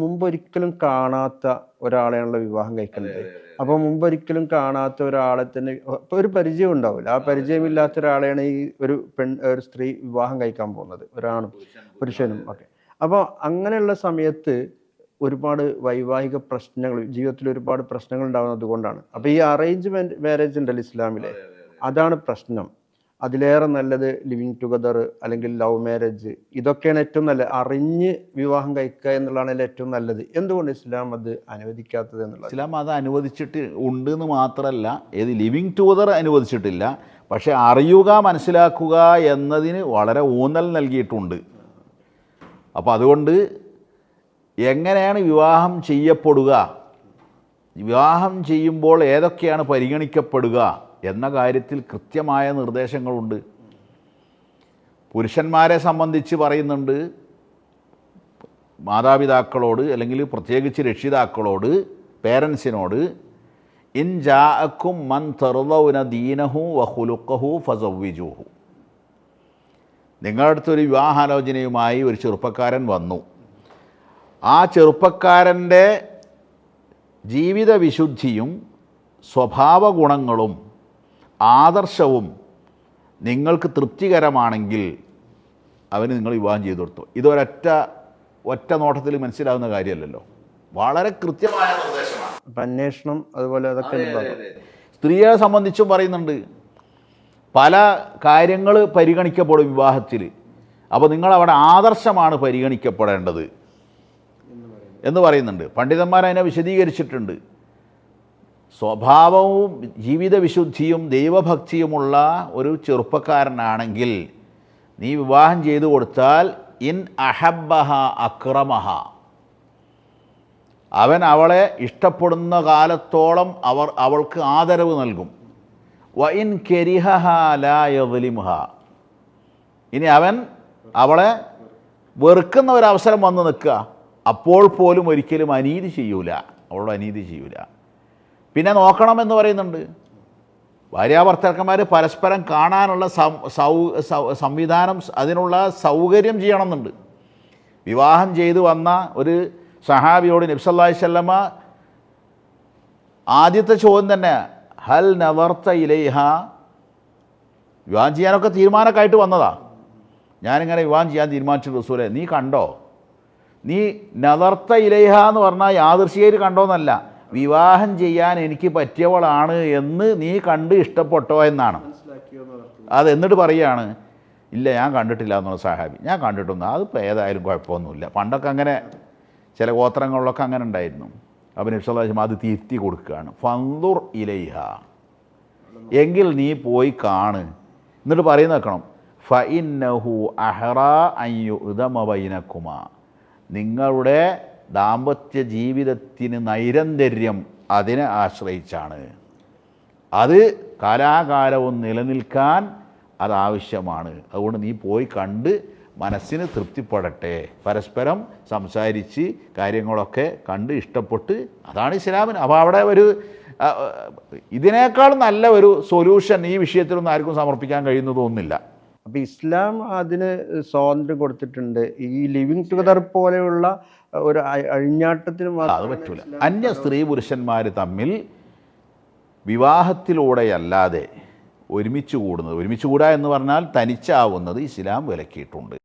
മുമ്പൊരിക്കലും കാണാത്ത ഒരാളെയാണല്ലോ വിവാഹം കഴിക്കുന്നത്. അപ്പോൾ മുമ്പൊരിക്കലും കാണാത്ത ഒരാളെ തന്നെ ഇപ്പോൾ ഒരു പരിചയം ഉണ്ടാവില്ല. ആ പരിചയമില്ലാത്ത ഒരാളെയാണ് ഈ ഒരു സ്ത്രീ വിവാഹം കഴിക്കാൻ പോകുന്നത്. ഒരാണും പുരുഷനും ഒക്കെ. അപ്പോൾ അങ്ങനെയുള്ള സമയത്ത് ഒരുപാട് വൈവാഹിക പ്രശ്നങ്ങൾ, ജീവിതത്തിൽ ഒരുപാട് പ്രശ്നങ്ങൾ ഉണ്ടാകുന്നത് കൊണ്ടാണ്. അപ്പോൾ ഈ അറേഞ്ച് മാരേജ് ഉണ്ടല്ലോ ഇസ്ലാമിലെ, അതാണ് പ്രശ്നം. അതിലേറെ നല്ലത് ലിവിങ് ടുഗദർ അല്ലെങ്കിൽ ലവ് മാരേജ്, ഇതൊക്കെയാണ് ഏറ്റവും നല്ലത്. അറിഞ്ഞ് വിവാഹം കഴിക്കുക എന്നുള്ളതാണ് ഏറ്റവും നല്ലത്. എന്തുകൊണ്ട് ഇസ്ലാം അത് അനുവദിക്കാത്തത് എന്നുള്ളത്? ഇസ്ലാം അത് അനുവദിച്ചിട്ട് ഉണ്ട് എന്ന് മാത്രമല്ല, ഏത് ലിവിങ് ടുഗദർ അനുവദിച്ചിട്ടില്ല, പക്ഷേ അറിയുക, മനസ്സിലാക്കുക എന്നതിന് വളരെ ഊന്നൽ നൽകിയിട്ടുണ്ട്. അപ്പോൾ അതുകൊണ്ട് എങ്ങനെയാണ് വിവാഹം ചെയ്യപ്പെടുക, വിവാഹം ചെയ്യുമ്പോൾ ഏതൊക്കെയാണ് പരിഗണിക്കപ്പെടുക എന്ന കാര്യത്തിൽ കൃത്യമായ നിർദ്ദേശങ്ങളുണ്ട്. പുരുഷന്മാരെ സംബന്ധിച്ച് പറയുന്നുണ്ട്, മാതാപിതാക്കളോട് അല്ലെങ്കിൽ പ്രത്യേകിച്ച് രക്ഷിതാക്കളോട്, പേരൻസിനോട്, ഇൻ ജാഅക്കും മൻ തർദൗന ദീനഹു വഖുലുഖഹു ഫസവ്വിജൂഹു. നിങ്ങളുടെ അടുത്തൊരു വിവാഹാലോചനയുമായി ഒരു ചെറുപ്പക്കാരൻ വന്നു. ആ ചെറുപ്പക്കാരൻ്റെ ജീവിത വിശുദ്ധിയും സ്വഭാവ ഗുണങ്ങളും ആദർശവും നിങ്ങൾക്ക് തൃപ്തികരമാണെങ്കിൽ അവന് നിങ്ങൾ വിവാഹം ചെയ്തു കൊടുത്തു. ഒറ്റ നോട്ടത്തിൽ മനസ്സിലാവുന്ന കാര്യമല്ലല്ലോ, വളരെ കൃത്യമായ നിർദ്ദേശമാണ്. അന്വേഷണം അതുപോലെ അതൊക്കെ സ്ത്രീയെ സംബന്ധിച്ചും പറയുന്നുണ്ട്, പല കാര്യങ്ങൾ പരിഗണിക്കപ്പെടും വിവാഹത്തിൽ. അപ്പോൾ നിങ്ങളവിടെ ആദർശമാണ് പരിഗണിക്കപ്പെടേണ്ടത് എന്ന് പറയുന്നുണ്ട്. പണ്ഡിതന്മാരതിനെ വിശദീകരിച്ചിട്ടുണ്ട്. സ്വഭാവവും ജീവിത വിശുദ്ധിയും ദൈവഭക്തിയുമുള്ള ഒരു ചെറുപ്പക്കാരനാണെങ്കിൽ നീ വിവാഹം ചെയ്തു കൊടുത്താൽ ഇൻ അഹബ്ബഹ അക്രമഹ, അവൻ അവളെ ഇഷ്ടപ്പെടുന്ന കാലത്തോളം അവൾക്ക് ആദരവ് നൽകും. വ ഇൻ കരിഹഹ ലാ യദ്ലിമുഹ, ഇനി അവൻ അവളെ വെറുക്കുന്ന ഒരവസരം വന്ന് നിൽക്കുക, അപ്പോൾ പോലും ഒരിക്കലും അനീതി ചെയ്യൂല, അവളോട് അനീതി ചെയ്യൂല. പിന്നെ നോക്കണമെന്ന് പറയുന്നുണ്ട്, ഭാര്യാഭർത്താക്കന്മാർ പരസ്പരം കാണാനുള്ള സംവിധാനം, അതിനുള്ള സൗകര്യം ചെയ്യണമെന്നുണ്ട്. വിവാഹം ചെയ്തു വന്ന ഒരു സഹാബിയോട് നബി സല്ലല്ലാഹു അലൈഹി വസല്ലമ ആദ്യത്തെ ചോദ്യം തന്നെ, ഹൽ നദർത ഇലൈഹ, വിവാഹം ചെയ്യാനൊക്കെ തീരുമാനമൊക്കെ ആയിട്ട് വന്നതാ, ഞാനിങ്ങനെ വിവാഹം ചെയ്യാൻ തീരുമാനിച്ചു റസൂലേ, നീ കണ്ടോ? നീ നദർത ഇലൈഹ എന്ന് പറഞ്ഞാൽ യാദൃശ്ചികയിൽ കണ്ടോന്നല്ല, വിവാഹം ചെയ്യാൻ എനിക്ക് പറ്റിയവളാണ് എന്ന് നീ കണ്ട് ഇഷ്ടപ്പെട്ടോ എന്നാണ്. അത് എന്നിട്ട് പറയുകയാണ്, ഇല്ല ഞാൻ കണ്ടിട്ടില്ല എന്നുള്ള സഹാബി, ഞാൻ കണ്ടിട്ടൊന്നും, അതിപ്പോൾ ഏതായാലും കുഴപ്പമൊന്നുമില്ല. പണ്ടൊക്കെ അങ്ങനെ ചില ഗോത്രങ്ങളിലൊക്കെ അങ്ങനെ ഉണ്ടായിരുന്നു. അപ്പോൾ നബി സല്ലല്ലാഹു അലൈഹി വസല്ലം അത് തിരുത്തി കൊടുക്കുകയാണ്, ഫൻദുർ ഇലൈഹ, എങ്കിൽ നീ പോയി കാണ്. എന്നിട്ട് പറയുന്ന വെക്കണം, ഫഇന്നഹു അഹ്റാ അൻ യുഅ്ദമ ബൈനകുമാ, നിങ്ങളുടെ ദാമ്പത്യ ജീവിതത്തിന് നൈരന്തര്യം അതിനെ ആശ്രയിച്ചാണ്, അത് കാലാകാലവും നിലനിൽക്കാൻ അതാവശ്യമാണ്. അതുകൊണ്ട് നീ പോയി കണ്ട് മനസ്സിന് തൃപ്തിപ്പെടട്ടെ, പരസ്പരം സംസാരിച്ച് കാര്യങ്ങളൊക്കെ കണ്ട് ഇഷ്ടപ്പെട്ട്, അതാണ് ഇസ്ലാമിന്. അപ്പോൾ അവിടെ ഇതിനേക്കാൾ നല്ല ഒരു സൊല്യൂഷൻ ഈ വിഷയത്തിലൊന്നും ആർക്കും സമർപ്പിക്കാൻ കഴിയുന്നതൊന്നുമില്ല. അപ്പോൾ ഇസ്ലാം അതിന് സ്വാതന്ത്ര്യം കൊടുത്തിട്ടുണ്ട്. ഈ ലിവിങ് ടുഗദർ പോലെയുള്ള ഒരു അഴിഞ്ഞാട്ടത്തിന് അത് പറ്റൂല. അന്യ സ്ത്രീ പുരുഷന്മാർ തമ്മിൽ വിവാഹത്തിലൂടെയല്ലാതെ ഒരുമിച്ച് കൂടുക എന്ന് പറഞ്ഞാൽ തനിച്ചാവുന്നത് ഇസ്ലാം വിലക്കിയിട്ടുണ്ട്.